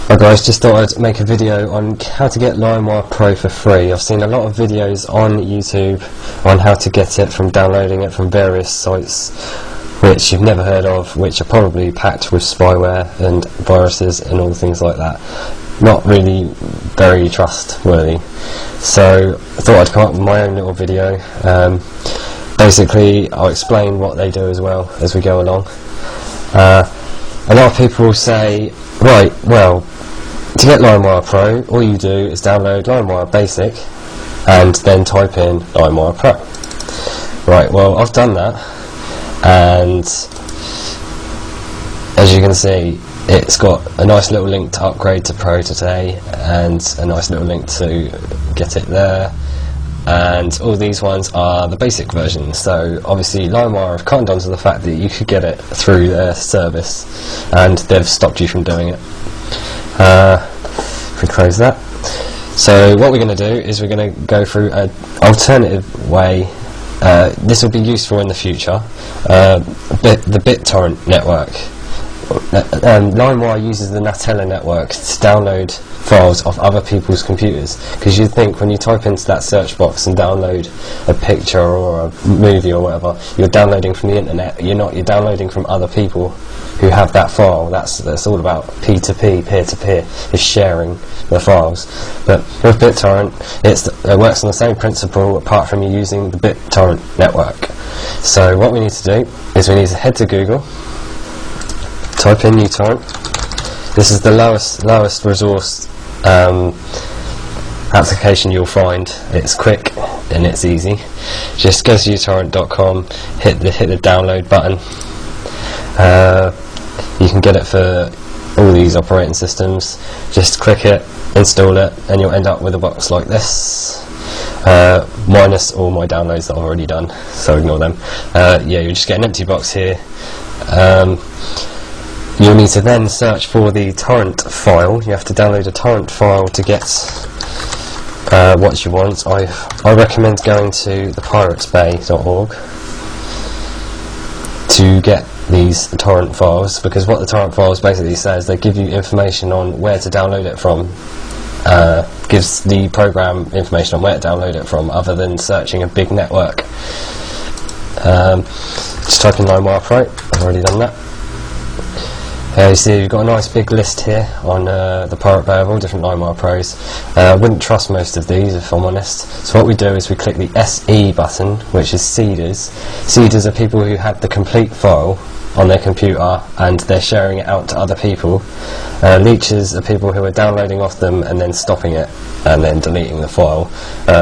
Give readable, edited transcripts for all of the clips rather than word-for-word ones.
Hi guys, just thought I'd make a video on how to get LimeWire Pro for free. I've seen a lot of videos on YouTube on how to get it from downloading it from various sites which you've never heard of, which are probably packed with spyware and viruses and all things like that. Not really very trustworthy. So I thought I'd come up with my own little video. Basically I'll explain what they do as well as we go along. A lot of people will say, right, well, to get LimeWire Pro, all you do is download LimeWire Basic and then type in LimeWire Pro. Right, well, I've done that, and as you can see, it's got a nice little link to upgrade to Pro today, and a nice little link to get it there. And all these ones are the basic version, so obviously LimeWire have cottoned on to the fact that you could get it through their service, and they've stopped you from doing it. If we close that. So what we're going to do is we're going to go through an alternative way. This will be useful in the future. The BitTorrent network. LimeWire uses the Natella network to download files off other people's computers, because you'd think when you type into that search box and download a picture or a movie or whatever, you're downloading from the internet. You're not, you're downloading from other people who have that file. That's all about P2P, peer-to-peer, is sharing the files. But with BitTorrent, it works on the same principle apart from you using the BitTorrent network. So what we need to do is we need to head to Google, type in uTorrent. This is the lowest resource application you'll find. It's quick and it's easy. Just go to utorrent.com, hit the download button. You can get it for all these operating systems. Just click it, install it, and you'll end up with a box like this. Minus all my downloads that I've already done, so ignore them. Yeah, you'll just get an empty box here. You'll need to then search for the torrent file. You have to download a torrent file to get what you want. I recommend going to thepiratesbay.org to get these torrent files, because what the torrent files basically says, they give you information on where to download it from. Gives the program information on where to download it from, other than searching a big network. Just type in LimeWire Pro. I've already done that. You see you've got a nice big list here on the Pirate Bay of all different LimeWire Pros. I wouldn't trust most of these, if I'm honest. So what we do is we click the SE button, which is seeders. Seeders are people who have the complete file on their computer and they're sharing it out to other people. Leeches are people who are downloading off them and then stopping it and then deleting the file.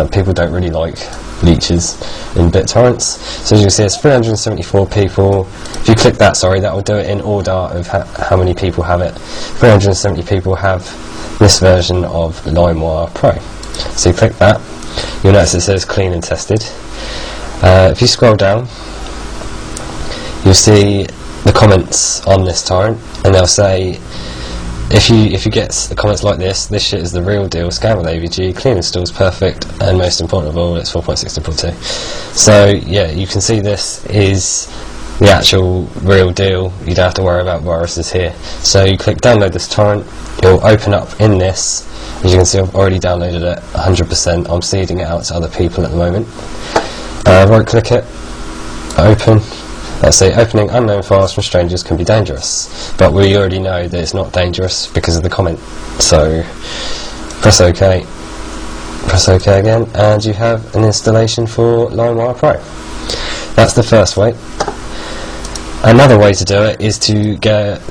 People don't really like leeches in BitTorrents. So as you can see, it's 374 people. If you click that, sorry, that will do it in order of how many people have it. 370 people have this version of LimeWire Pro. So you click that, you'll notice it says clean and tested. If you scroll down, you'll see the comments on this torrent, and they'll say, if you get the comments like this shit is the real deal, scan with AVG, clean installs perfect, and most important of all, it's 4.6.2. So yeah, you can see this is the actual real deal. You don't have to worry about viruses here. So you click download this torrent, it'll open up in this. As you can see, I've already downloaded it 100%. I'm seeding it out to other people at the moment. Right click it, open. Let's say opening unknown files from strangers can be dangerous, but we already know that it's not dangerous because of the comment. So press OK, press OK again, and you have an installation for LimeWire Pro. That's the first way. Another way to do it is to get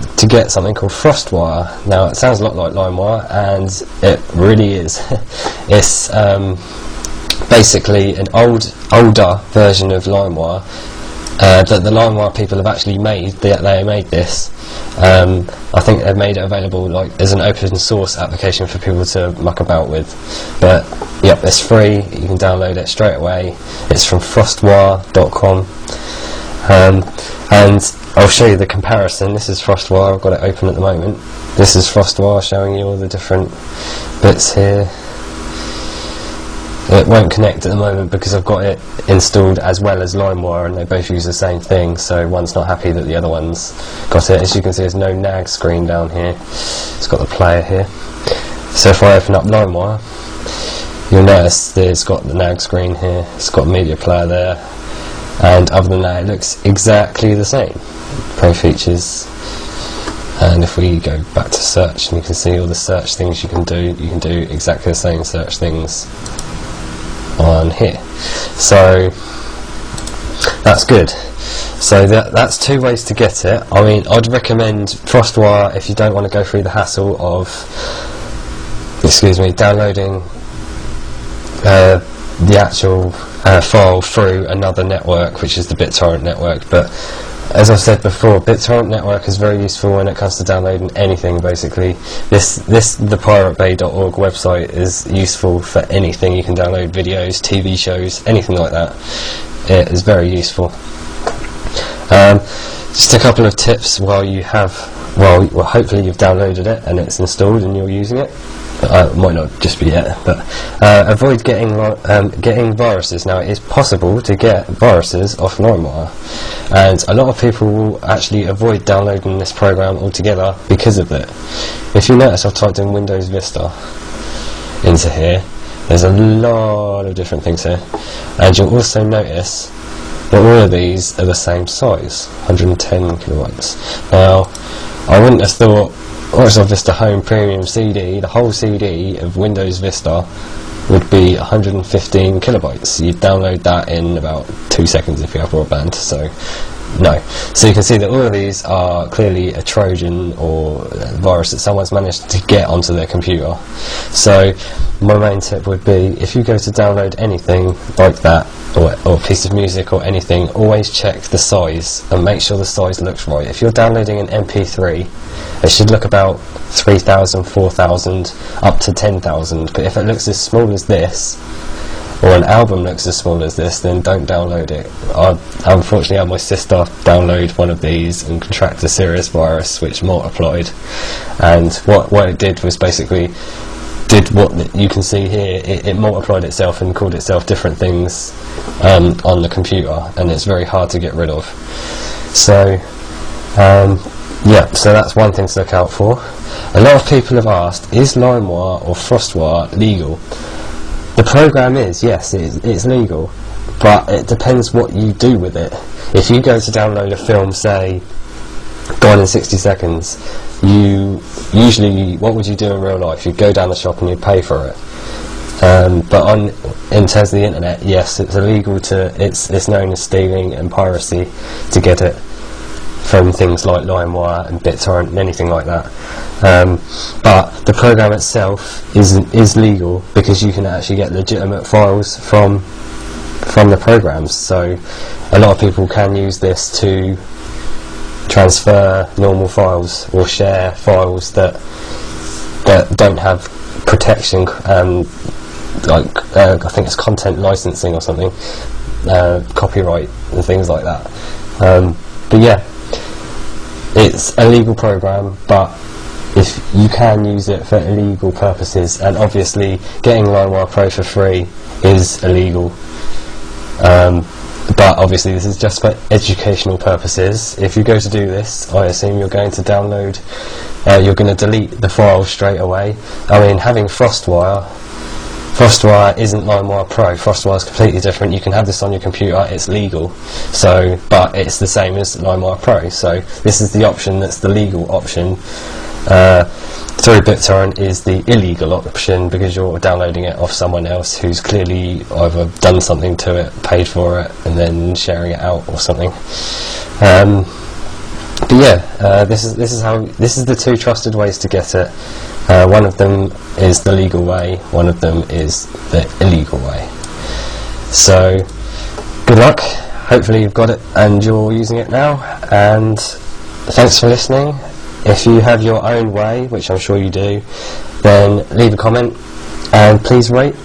something called FrostWire. Now it sounds a lot like LimeWire, and it really is. It's basically an older version of LimeWire. That the LimeWire people have actually made. They made this. I think they've made it available like as an open source application for people to muck about with. But yep, it's free. You can download it straight away. It's from frostwire.com, and I'll show you the comparison. This is FrostWire. I've got it open at the moment. This is FrostWire, showing you all the different bits here. It won't connect at the moment because I've got it installed as well as LimeWire, and they both use the same thing, so one's not happy that the other one's got it. As you can see, there's no nag screen down here. It's got the player here. So if I open up LimeWire, you'll notice that it's got the nag screen here, it's got a media player there, and other than that it looks exactly the same. Pro features, and if we go back to search, and you can see all the search things you can do exactly the same search things on here. So that's good. So that's two ways to get it. I mean, I'd recommend FrostWire if you don't want to go through the hassle of, downloading the actual file through another network, which is the BitTorrent network. But as I've said before, BitTorrent network is very useful when it comes to downloading anything. Basically, the piratebay.org website is useful for anything. You can download videos, TV shows, anything like that. It is very useful. Just a couple of tips while you have, well, hopefully you've downloaded it and it's installed and you're using it. It might not just be yet, but avoid getting viruses. Now, it is possible to get viruses off LimeWire, and a lot of people will actually avoid downloading this program altogether because of it. If you notice, I've typed in Windows Vista into here. There's a lot of different things here, and you'll also notice that all of these are the same size, 110 kilobytes. Now, I wouldn't have thought Microsoft Vista Home Premium CD, the whole CD of Windows Vista, would be 115 kilobytes. You'd download that in about 2 seconds if you have broadband, so no. So you can see that all of these are clearly a Trojan or a virus that someone's managed to get onto their computer. So my main tip would be, if you go to download anything like that, or a piece of music or anything, always check the size and make sure the size looks right. If you're downloading an MP3, it should look about 3,000, 4,000, up to 10,000, but if it looks as small as this, or an album looks as small as this, then don't download it. I unfortunately had my sister download one of these and contract a serious virus which multiplied, and what it did was basically did what you can see here. It multiplied itself and called itself different things on the computer, and it's very hard to get rid of. So yeah, so that's one thing to look out for. A lot of people have asked, is LimeWire or FrostWire legal? The program is, yes, it's legal, but it depends what you do with it. If you go to download a film, say, Gone in 60 Seconds, you usually, what would you do in real life? You'd go down the shop and you'd pay for it. But in terms of the internet, yes, it's illegal it's known as stealing and piracy to get it from things like LimeWire and BitTorrent and anything like that. But the program itself is legal because you can actually get legitimate files from the programs. So a lot of people can use this to transfer normal files or share files that don't have protection, like I think it's content licensing or something, copyright and things like that. But yeah, it's a legal program, but if you can use it for illegal purposes, and obviously getting LimeWire Pro for free is illegal, but obviously this is just for educational purposes. If you go to do this, I assume you're going to download, you're going to delete the file straight away. I mean, having FrostWire isn't LimeWire Pro. FrostWire is completely different. You can have this on your computer, it's legal, so, but it's the same as LimeWire Pro. So this is the option that's the legal option. Through BitTorrent is the illegal option, because you're downloading it off someone else who's clearly either done something to it, paid for it, and then sharing it out or something. But yeah, this is the two trusted ways to get it. One of them is the legal way, one of them is the illegal way. So good luck, hopefully you've got it and you're using it now, and thanks for listening. If you have your own way, which I'm sure you do, then leave a comment and please rate.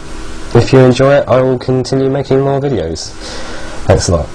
If you enjoy it, I will continue making more videos. Thanks a lot.